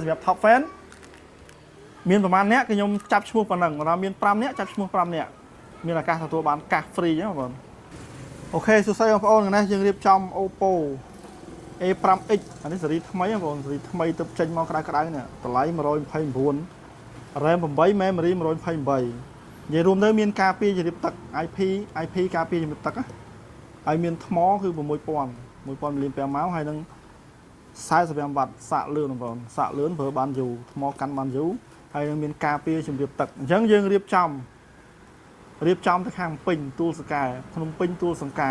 សម្រាប់ top fan មានប្រហែលអ្នកគឺខ្ញុំចាប់ឈ្មោះប៉ុណ្ណឹងបើមាន5អ្នកចាប់ឈ្មោះ5អ្នកមានឱកាសទទួលបានកាស free អញ្ចឹងបងប្អូនអូខេសួស្តីបងប្អូនថ្ងៃនេះយើងរៀបចំ Oppo A5X អានេះស៊េរីថ្មីបងប្អូនស៊េរីថ្មីទៅចេញមកក្តៅនេះតម្លៃ129 RAM 8 memory 128និយាយរួមទៅមានការពារជំរាបទឹក IP ការពារជំរាបទឹកហើយមានថ្មគឺ6000 1000mAh ហើយនឹង45វ៉ាត់សាកលឿនបងប្អូនសាកលឿនប្រើបានយូរថ្មកាន់បានយូរហើយនឹងមានការពារជំរាបទឹកអញ្ចឹងយើងរៀបចំទៅខាងពេញទួលសង្កែភ្នំពេញទួលសង្កែ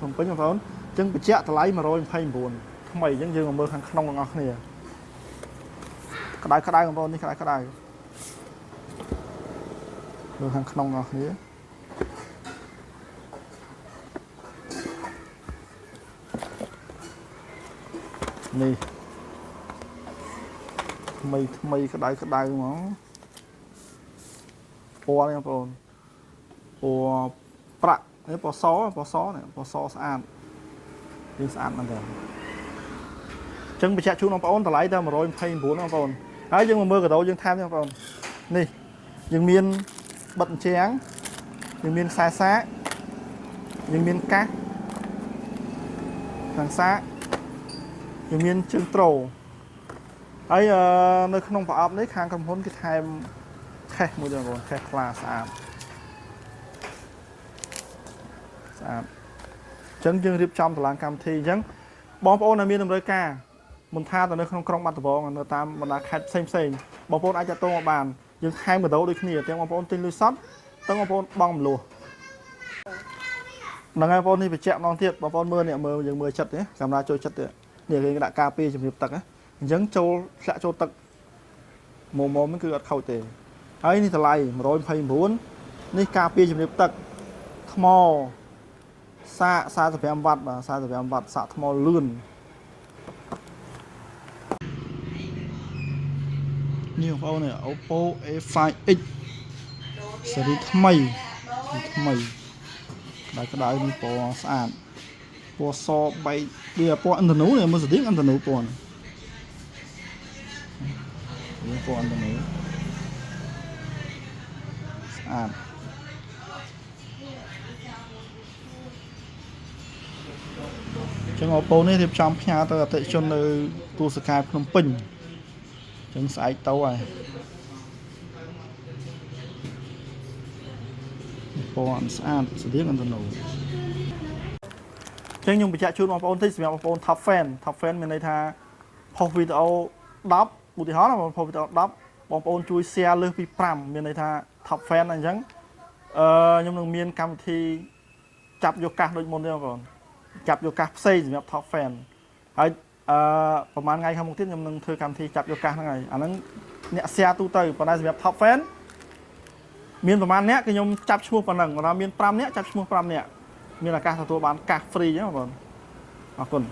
ភ្នំពេញបងប្អូនអញ្ចឹងបញ្ជាក់តម្លៃ129ថ្មីអញ្ចឹងយើងមកមើលខាងក្នុងទាំងអស់គ្នាក្តៅបងប្អូននេះក្តៅមើលខាងក្នុងទាំងអស់គ្នានេះថ្មីក្តៅហ្មងពណ៌នេះបងប្អូនពណ៌ប្រាក់នេះពណ៌សនេះពណ៌សស្អាតវាស្អាតមែនតើអញ្ចឹងបញ្ជាក់ជូនបងប្អូនតម្លៃតែ129បងប្អូនហើយយើងមកមើលកាដូយើងថែមទេបងប្អូននេះយើងមានបិទអញ្ចាំងយើងមានខ្សែសាកយើងមានកាសខាងសាកយើងមានជើងត្រូហើយនៅក្នុងប្រអប់នេះខាងក្រុមហ៊ុនគេថែមខេសមួយទៀតបងប្អូនខេសខ្លាស្អាតអញ្ចឹងយើងរៀបចំតឡានកម្មវិធីអញ្ចឹងបងប្អូនដែលមានតម្រូវការមិនថាទៅនៅក្នុងក្រុងបាត់ដំបងនៅតាមបណ្ដាខេត្តផ្សេងបងប្អូនអាចតាក់ទងមកបានយើងថែមកាដូដូចគ្នាទាំងបងប្អូនទិញលុយសតទាំងបងប្អូនបង់មលោះហ្នឹងហើយបងប្អូននេះបញ្ជាក់ម្ដងទៀតបងប្អូនមើលនេះមើលយើងមើលចិត្តនេះកាមេរ៉ាចូលចិត្តនេះគេដាក់ការពារជំរាបទឹកអញ្ចឹងចូលធ្លាក់ចូលទឹកមុំគឺអត់ខូចទេហើយនេះតម្លៃ129នេះការពារជំរាបទឹកថ្មសាក45វ៉ាត់បាទ45វ៉ាត់សាកថ្មលឿននេះបងប្អូននេះ Oppo A5X ស៊េរីថ្មីក្តៅនេះពណ៌ស្អាតពណ៌សបែកវាពណ៌ឥន្ធនូនេះមើលស្តៀងឥន្ធនូពណ៌នេះពណ៌ឥន្ធនូស្អាតចឹង Oppo នេះរៀបចំផ្ញើទៅអតិថិជននៅទួលសង្កែភ្នំពេញចឹងស្អែកទៅហើយពណ៌ស្អាតស្តៀងឥន្ធនូចឹងខ្ញុំបញ្ជាក់ជូនបងប្អូនតិចសម្រាប់បងប្អូន top fan មានន័យថាផុសវីដេអូ10ឧទាហរណ៍ណាផុសវីដេអូ10បងប្អូនជួយ share លើសពី5មានន័យថា top fan អញ្ចឹងខ្ញុំនឹងមានកម្មវិធីចាប់យកកាសដូចមុនទេបងប្អូនចាប់យកកាសផ្សេងសម្រាប់ top fan ហើយប្រហែលថ្ងៃខាងមុខទៀតខ្ញុំនឹងធ្វើកម្មវិធីចាប់យកកាសហ្នឹងហើយអាហ្នឹងអ្នក share ទូទៅប៉ុន្តែសម្រាប់ top fan មានប្រហែលអ្នកគឺខ្ញុំចាប់ឈ្មោះប៉ុណ្ណឹងបើមាន5អ្នកចាប់ឈ្មោះ5អ្នកមានឱកាសទទួលបានកាស free អញ្ចឹងបងប្អូនអរគុណ